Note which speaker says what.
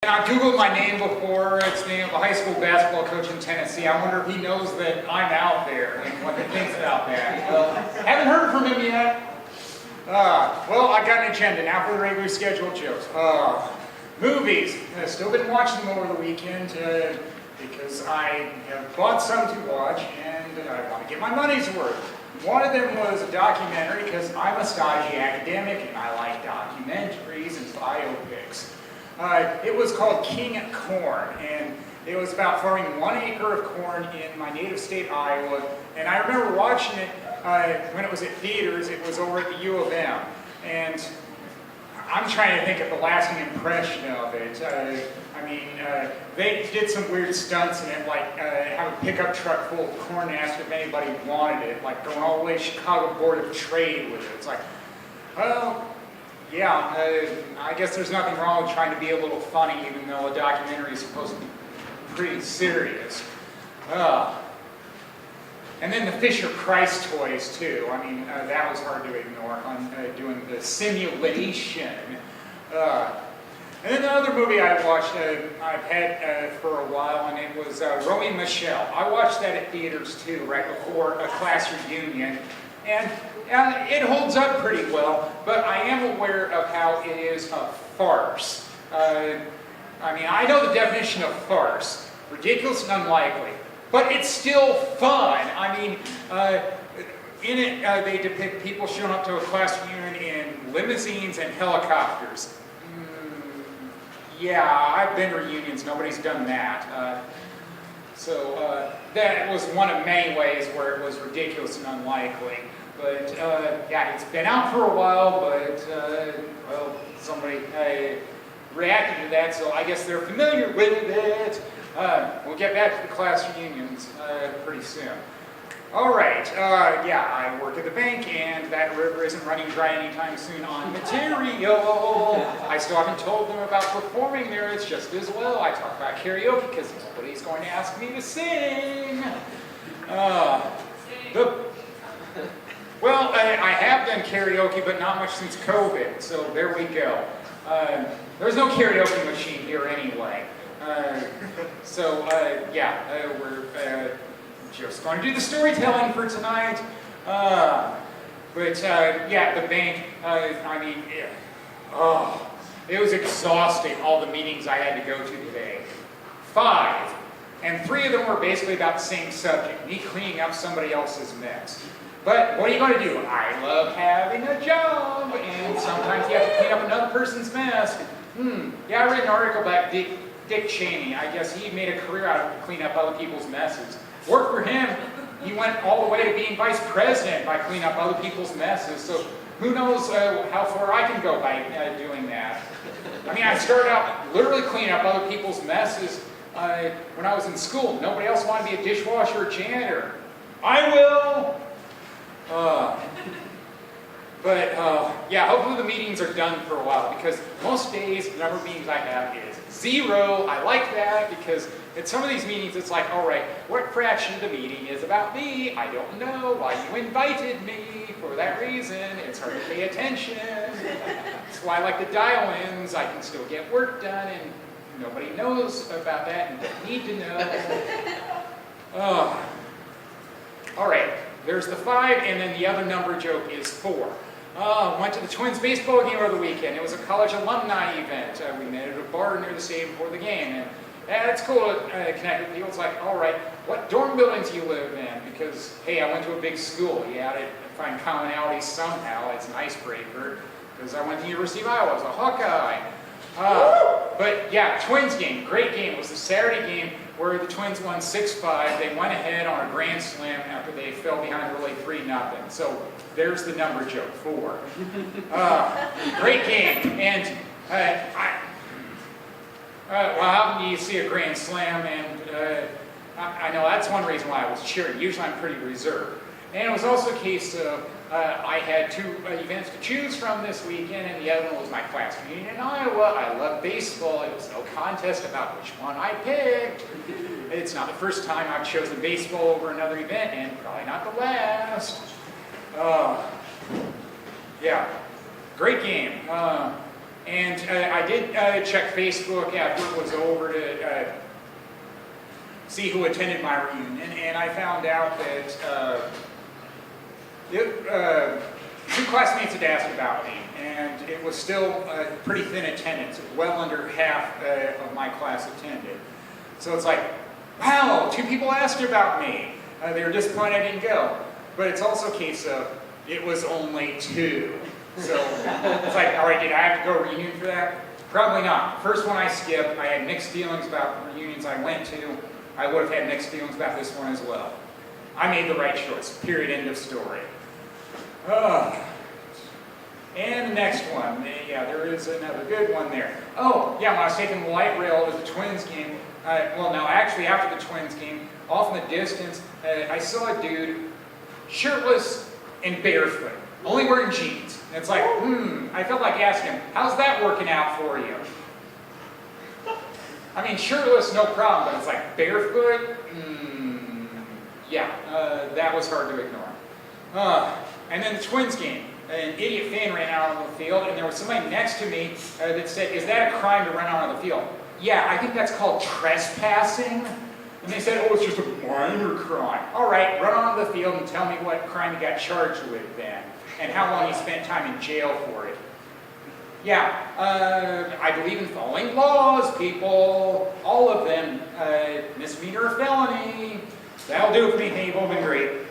Speaker 1: And I Googled my name before. It's the name of a high school basketball coach in Tennessee. I wonder if he knows that I'm out there and what he thinks about that. Well, haven't heard from him yet. Well, I got an agenda now for the regularly scheduled jokes. Movies. I've still been watching them over the weekend because I have bought some to watch and I want to get my money's worth. One of them was a documentary because I'm a stodgy academic and I like documentaries and biopics. It was called King Corn, and it was about farming 1 acre of corn in my native state, Iowa. And I remember watching it when it was at theaters. It was over at the U of M. And I'm trying to think of the lasting impression of it. They did some weird stunts in it, like have a pickup truck full of corn and asked if anybody wanted it, like going all the way to Chicago Board of Trade with it. It's like, well, yeah, I guess there's nothing wrong with trying to be a little funny, even though a documentary is supposed to be pretty serious. And then the Fisher-Price toys, too. I mean, that was hard to ignore on doing the simulation. And then the other movie I watched, I've had for a while, and it was Romy and Michelle. I watched that at theaters, too, right before a class reunion. And it holds up pretty well, but I am aware of how it is a farce. I know the definition of farce. Ridiculous and unlikely. But it's still fun. In it, they depict people showing up to a class reunion in limousines and helicopters. Yeah, I've been to reunions. Nobody's done that. So that was one of many ways where it was ridiculous and unlikely. But yeah, it's been out for a while, but well, somebody reacted to that, so I guess they're familiar with it. We'll get back to the class reunions pretty soon. All right, yeah, I work at the bank, and that river isn't running dry anytime soon on material. I still haven't told them about performing there. It's just as well. I talk about karaoke because nobody's going to ask me to sing. Well, I have done karaoke, but not much since COVID, so there we go. There's no karaoke machine here anyway. We're just going to do the storytelling for tonight. Yeah, the bank, it was exhausting, all the meetings I had to go to today. 5, and 3 of them were basically about the same subject, me cleaning up somebody else's mess. But what are you going to do? I love having a job, and sometimes you have to clean up another person's mess. Yeah, I read an article about Dick Cheney. I guess he made a career out of cleaning up other people's messes. Worked for him. He went all the way to being vice president by cleaning up other people's messes. So who knows how far I can go by doing that. I started out literally cleaning up other people's messes when I was in school. Nobody else wanted to be a dishwasher or janitor. I will! Yeah, hopefully the meetings are done for a while, because most days the number of meetings I have is 0. I like that because at some of these meetings it's like, all right, what fraction of the meeting is about me? I don't know why you invited me. For that reason, it's hard to pay attention. That's why I like the dial-ins. I can still get work done, and nobody knows about that and don't need to know. All right. There's the 5, and then the other number joke is 4. Went to the Twins baseball game over the weekend. It was a college alumni event. We met at a bar near the stadium before the game. And it's cool to connect with people. It's like, all right, what dorm buildings do you live in? Because, hey, I went to a big school. You had to find commonalities somehow. It's an icebreaker. Because I went to the University of Iowa. I was a Hawkeye. But yeah, Twins game, great game. It was the Saturday game where the Twins won 6-5. They went ahead on a grand slam after they fell behind early 3-0. So there's the number joke, 4. Great game. And how do you see a grand slam? And I know that's one reason why I was cheering. Usually I'm pretty reserved. And it was also a case of I had 2 events to choose from this weekend, and the other one was my class reunion in Iowa. I love baseball. It was no contest about which one I picked. It's not the first time I've chosen baseball over another event, and probably not the last. Yeah, great game. And I did check Facebook after it was over to see who attended my reunion, and I found out that two classmates had asked about me, and it was still pretty thin attendance. Well under half of my class attended. So it's like, wow, two people asked about me. They were disappointed I didn't go. But it's also a case of, it was only two. So it's like, all right, did I have to go reunion for that? Probably not. First one I skipped, I had mixed feelings about reunions I went to. I would have had mixed feelings about this one as well. I made the right choice. Period. End of story. And the next one. Yeah, there is another good one there. Oh, yeah, when I was taking the light rail to the Twins game, well, no, actually after the Twins game, off in the distance, I saw a dude shirtless and barefoot, only wearing jeans. And it's like, I felt like asking him, how's that working out for you? I mean, shirtless, no problem, but it's like barefoot? Yeah, that was hard to ignore. And then the Twins game. An idiot fan ran out on the field, and there was somebody next to me that said, is that a crime to run out on the field? Yeah, I think that's called trespassing. And they said, oh, it's just a minor crime. All right, run onto the field and tell me what crime you got charged with then, and how long you spent time in jail for it. Yeah, I believe in following laws, people. All of them, misdemeanor or felony. That'll do it for me. Hey, you've all been great.